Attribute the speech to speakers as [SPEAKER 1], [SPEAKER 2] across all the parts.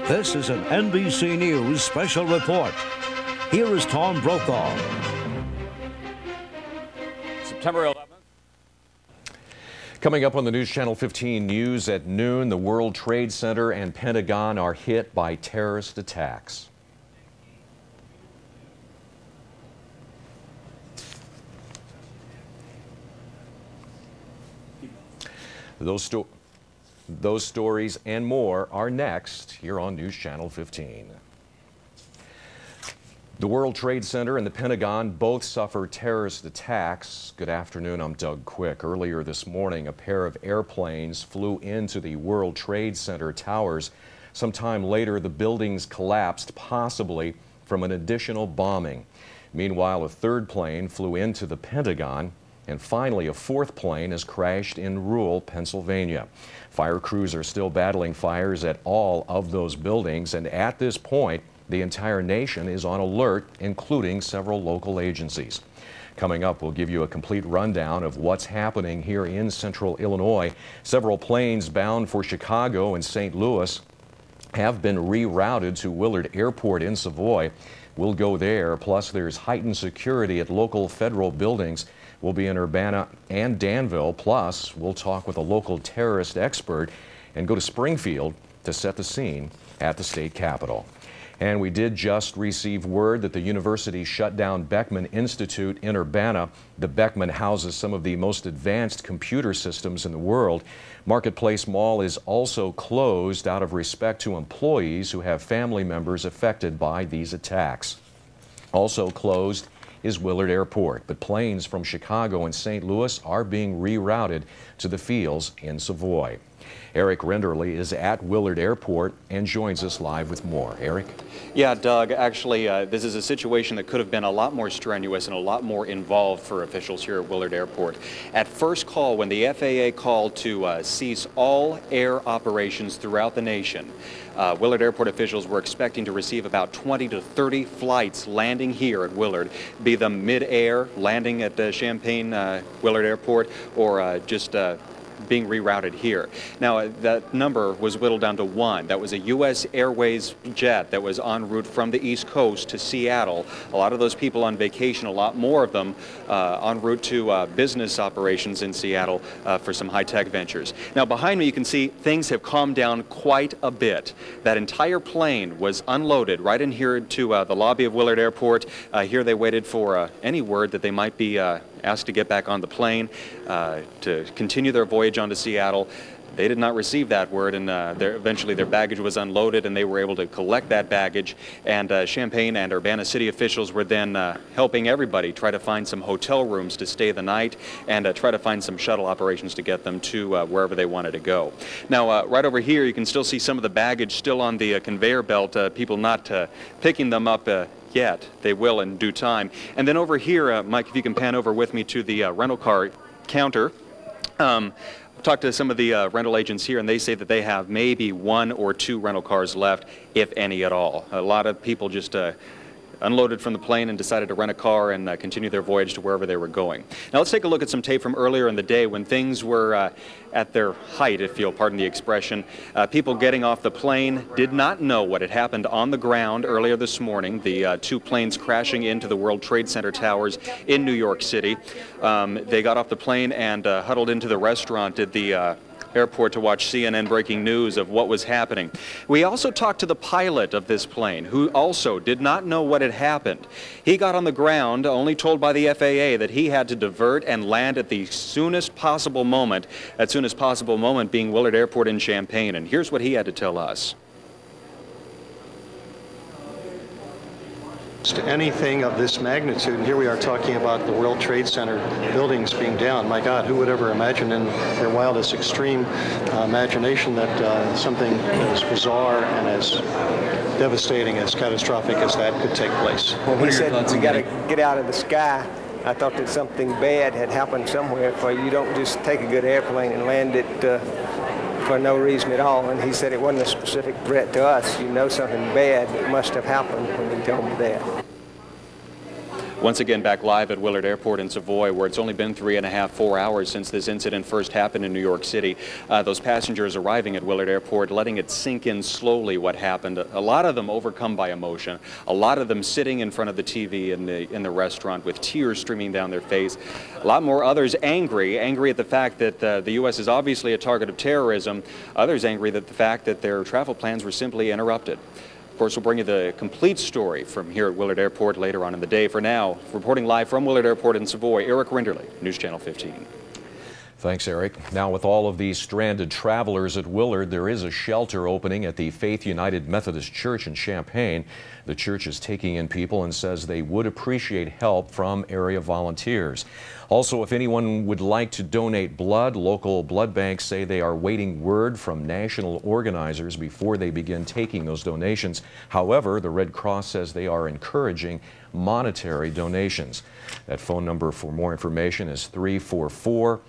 [SPEAKER 1] This is an NBC News special report. Here is Tom Brokaw.
[SPEAKER 2] September 11th. Coming up on the News Channel 15 News at noon, the World Trade Center and Pentagon are hit by terrorist attacks. Those stories and more are next here on News Channel 15. The World Trade Center and the Pentagon both suffered terrorist attacks. Good afternoon, I'm Doug Quick. Earlier this morning, a pair of airplanes flew into the World Trade Center towers. Sometime later, the buildings collapsed, possibly from an additional bombing. Meanwhile, a third plane flew into the Pentagon. And finally, a fourth plane has crashed in rural Pennsylvania. Fire crews are still battling fires at all of those buildings, and at this point, the entire nation is on alert, including several local agencies. Coming up, we'll give you a complete rundown of what's happening here in central Illinois. Several planes bound for Chicago and St. Louis have been rerouted to Willard Airport in Savoy. We'll go there, plus there's heightened security at local federal buildings. We'll be in Urbana and Danville, plus we'll talk with a local terrorist expert and go to Springfield to set the scene at the state capitol. And we did just receive word that the university shut down Beckman Institute in Urbana. The Beckman houses some of the most advanced computer systems in the world. Marketplace Mall is also closed out of respect to employees who have family members affected by these attacks. Also closed is Willard Airport, but planes from Chicago and St. Louis are being rerouted to the fields in Savoy. Eric Renderly is at Willard Airport and joins us live with more. Eric?
[SPEAKER 3] Yeah, Doug, actually, this is a situation that could have been a lot more strenuous and a lot more involved for officials here at Willard Airport. At first call, when the FAA called to cease all air operations throughout the nation, Willard Airport officials were expecting to receive about 20 to 30 flights landing here at Willard, be them mid-air, landing at Champaign Willard Airport, or just being rerouted here. Now, that number was whittled down to one. That was a U.S. Airways jet that was en route from the East Coast to Seattle. A lot of those people on vacation, a lot more of them en route to business operations in Seattle for some high-tech ventures. Now, behind me, you can see things have calmed down quite a bit. That entire plane was unloaded right in here to the lobby of Willard Airport. Here they waited for any word that they might be asked to get back on the plane to continue their voyage onto Seattle. They did not receive that word, and eventually their baggage was unloaded, and they were able to collect that baggage. And Champaign and Urbana city officials were then helping everybody try to find some hotel rooms to stay the night and try to find some shuttle operations to get them to wherever they wanted to go. Now, right over here, you can still see some of the baggage still on the conveyor belt, people not picking them up yet. They will in due time. And then over here, Mike, if you can pan over with me to the rental car counter. Talked to some of the rental agents here, and they say that they have maybe one or two rental cars left, if any at all. A lot of people just unloaded from the plane and decided to rent a car and continue their voyage to wherever they were going. Now let's take a look at some tape from earlier in the day when things were at their height, if you'll pardon the expression. People getting off the plane did not know what had happened on the ground earlier this morning. The two planes crashing into the World Trade Center towers in New York City. They got off the plane and huddled into the restaurant at the airport to watch CNN breaking news of what was happening. We also talked to the pilot of this plane, who also did not know what had happened. He got on the ground, only told by the FAA that he had to divert and land at the soonest possible moment, that soonest possible moment being Willard Airport in Champaign. And here's what he had to tell us.
[SPEAKER 4] To anything of this magnitude, and here we are talking about the World Trade Center buildings being down. My God, who would ever imagine in their wildest extreme imagination that something as bizarre and as devastating, as catastrophic as that could take place?
[SPEAKER 5] When he said we got to get out of the sky, I thought that something bad had happened somewhere, for you don't just take a good airplane and land it for no reason at all. And he said it wasn't a specific threat to us. You know something bad must have happened when he told me that.
[SPEAKER 3] Once again, back live at Willard Airport in Savoy, where it's only been 3.5, 4 hours since this incident first happened in New York City. Those passengers arriving at Willard Airport, letting it sink in slowly what happened. A lot of them overcome by emotion. A lot of them sitting in front of the TV in the restaurant with tears streaming down their face. A lot more others angry at the fact that the U.S. is obviously a target of terrorism. Others angry at the fact that their travel plans were simply interrupted. Of course, we'll bring you the complete story from here at Willard Airport later on in the day. For now, reporting live from Willard Airport in Savoy, Eric Rinderle, News Channel 15.
[SPEAKER 2] Thanks, Eric. Now, with all of these stranded travelers at Willard, there is a shelter opening at the Faith United Methodist Church in Champaign. The church is taking in people and says they would appreciate help from area volunteers. Also, if anyone would like to donate blood, local blood banks say they are waiting word from national organizers before they begin taking those donations. However, the Red Cross says they are encouraging monetary donations. That phone number for more information is 344-2800.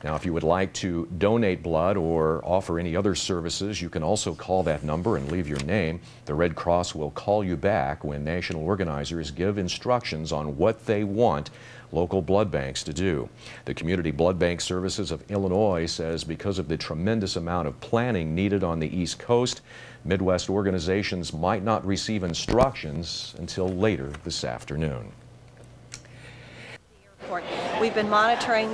[SPEAKER 2] Now, if you would like to donate blood or offer any other services, you can also call that number and leave your name. The Red Cross will call you back when national organizers give instructions on what they want local blood banks to do. The Community Blood Bank Services of Illinois says because of the tremendous amount of planning needed on the East Coast, Midwest organizations might not receive instructions until later this afternoon.
[SPEAKER 6] We've been monitoring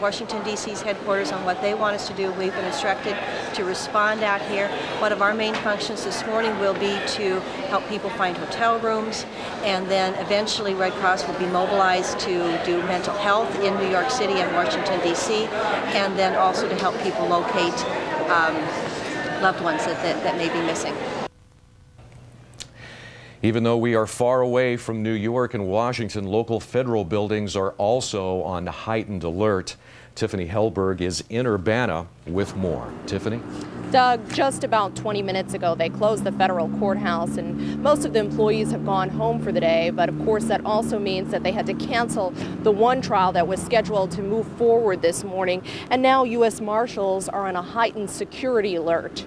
[SPEAKER 6] Washington, D.C.'s headquarters on what they want us to do. We've been instructed to respond out here. One of our main functions this morning will be to help people find hotel rooms, and then eventually Red Cross will be mobilized to do mental health in New York City and Washington, D.C., and then also to help people locate loved ones that may be missing.
[SPEAKER 2] Even though we are far away from New York and Washington, local federal buildings are also on heightened alert. Tiffany Hellberg is in Urbana with more. Tiffany?
[SPEAKER 7] Doug, just about 20 minutes ago, they closed the federal courthouse, and most of the employees have gone home for the day. But of course, that also means that they had to cancel the one trial that was scheduled to move forward this morning. And now U.S. Marshals are on a heightened security alert.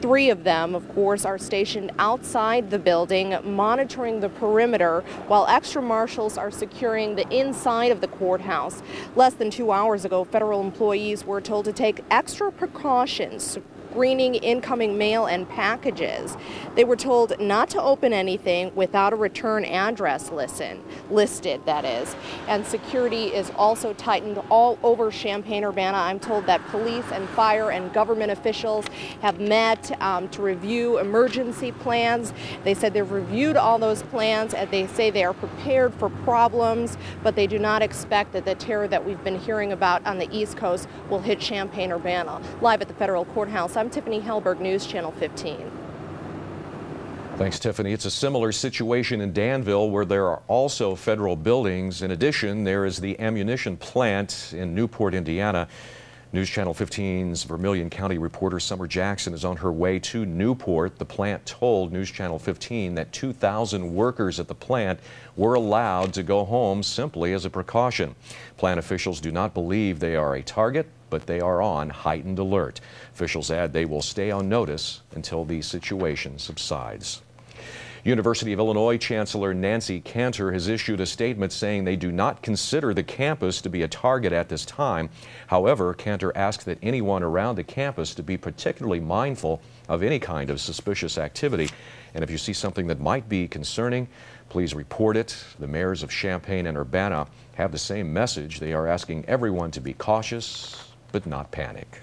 [SPEAKER 7] 3 of them, of course, are stationed outside the building, monitoring the perimeter, while extra marshals are securing the inside of the courthouse. Less than 2 hours ago, federal employees were told to take extra precautions, screening incoming mail and packages. They were told not to open anything without a return address listed, that is. And security is also tightened all over Champaign-Urbana. I'm told that police and fire and government officials have met to review emergency plans. They said they've reviewed all those plans, and they say they are prepared for problems, but they do not expect that the terror that we've been hearing about on the East Coast will hit Champaign-Urbana. Live at the federal courthouse, I'm Tiffany Hellberg, News Channel 15.
[SPEAKER 2] Thanks, Tiffany. It's a similar situation in Danville, where there are also federal buildings. In addition, there is the ammunition plant in Newport, Indiana. News Channel 15's Vermilion County reporter Summer Jackson is on her way to Newport. The plant told News Channel 15 that 2,000 workers at the plant were allowed to go home simply as a precaution. Plant officials do not believe they are a target, but they are on heightened alert. Officials add they will stay on notice until the situation subsides. University of Illinois Chancellor Nancy Cantor has issued a statement saying they do not consider the campus to be a target at this time. However, Cantor asked that anyone around the campus to be particularly mindful of any kind of suspicious activity. And if you see something that might be concerning, please report it. The mayors of Champaign and Urbana have the same message. They are asking everyone to be cautious but not panic.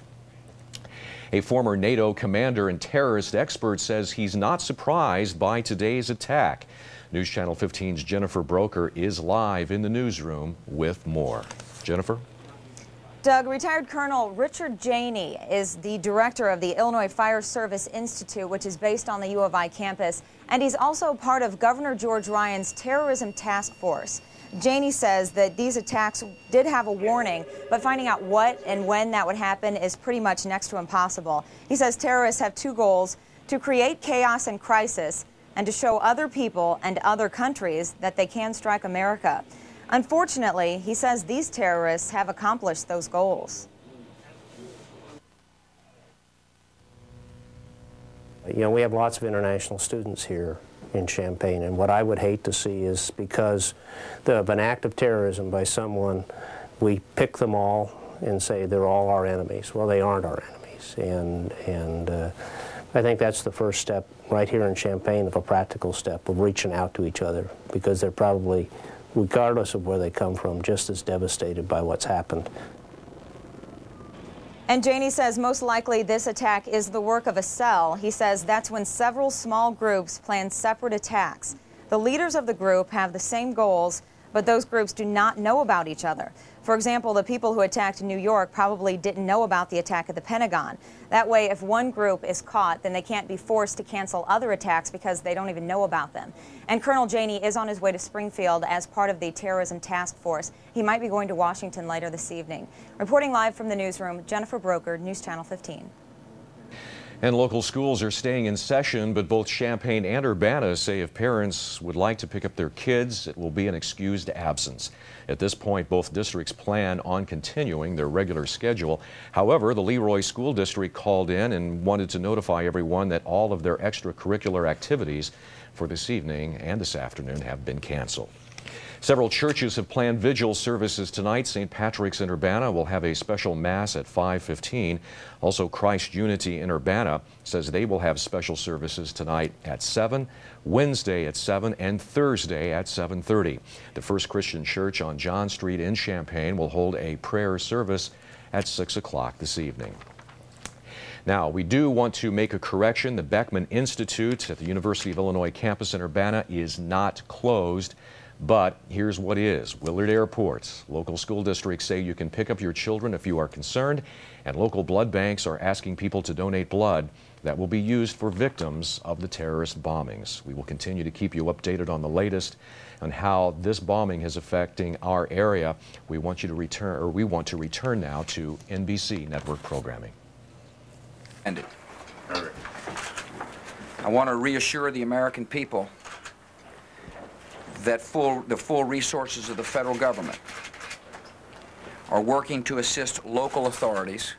[SPEAKER 2] A former NATO commander and terrorist expert says he's not surprised by today's attack. News Channel 15's Jennifer Broker is live in the newsroom with more. Jennifer?
[SPEAKER 8] Doug, retired Colonel Richard Janey is the director of the Illinois Fire Service Institute, which is based on the U of I campus, and he's also part of Governor George Ryan's terrorism task force. Janey says that these attacks did have a warning, but finding out what and when that would happen is pretty much next to impossible. He says terrorists have 2 goals: to create chaos and crisis, and to show other people and other countries that they can strike America. Unfortunately, he says these terrorists have accomplished those goals.
[SPEAKER 9] You know, we have lots of international students here, in Champaign. And what I would hate to see is, because of an act of terrorism by someone, we pick them all and say they're all our enemies. Well, they aren't our enemies. And I think that's the first step right here in Champaign, of a practical step of reaching out to each other, because they're probably, regardless of where they come from, just as devastated by what's happened.
[SPEAKER 8] And Janey says most likely this attack is the work of a cell. He says that's when several small groups plan separate attacks. The leaders of the group have the same goals, but those groups do not know about each other. For example, the people who attacked New York probably didn't know about the attack at the Pentagon. That way, if one group is caught, then they can't be forced to cancel other attacks because they don't even know about them. And Colonel Janey is on his way to Springfield as part of the terrorism task force. He might be going to Washington later this evening. Reporting live from the newsroom, Jennifer Broker, News Channel 15.
[SPEAKER 2] And local schools are staying in session, but both Champaign and Urbana say if parents would like to pick up their kids, it will be an excused absence. At this point, both districts plan on continuing their regular schedule. However, the Leroy School District called in and wanted to notify everyone that all of their extracurricular activities for this evening and this afternoon have been canceled. Several churches have planned vigil services tonight. St. Patrick's in Urbana will have a special mass at 5:15. Also, Christ Unity in Urbana says they will have special services tonight at 7, Wednesday at 7, and Thursday at 7:30. The First Christian Church on John Street in Champaign will hold a prayer service at 6 o'clock this evening. Now, we do want to make a correction. The Beckman Institute at the University of Illinois campus in Urbana is not closed. But here's what is. Willard Airport. Local school districts say you can pick up your children if you are concerned, and local blood banks are asking people to donate blood that will be used for victims of the terrorist bombings. We will continue to keep you updated on the latest on how this bombing is affecting our area. We want to return now to NBC network programming.
[SPEAKER 10] I want to reassure the American people that the full resources of the federal government are working to assist local authorities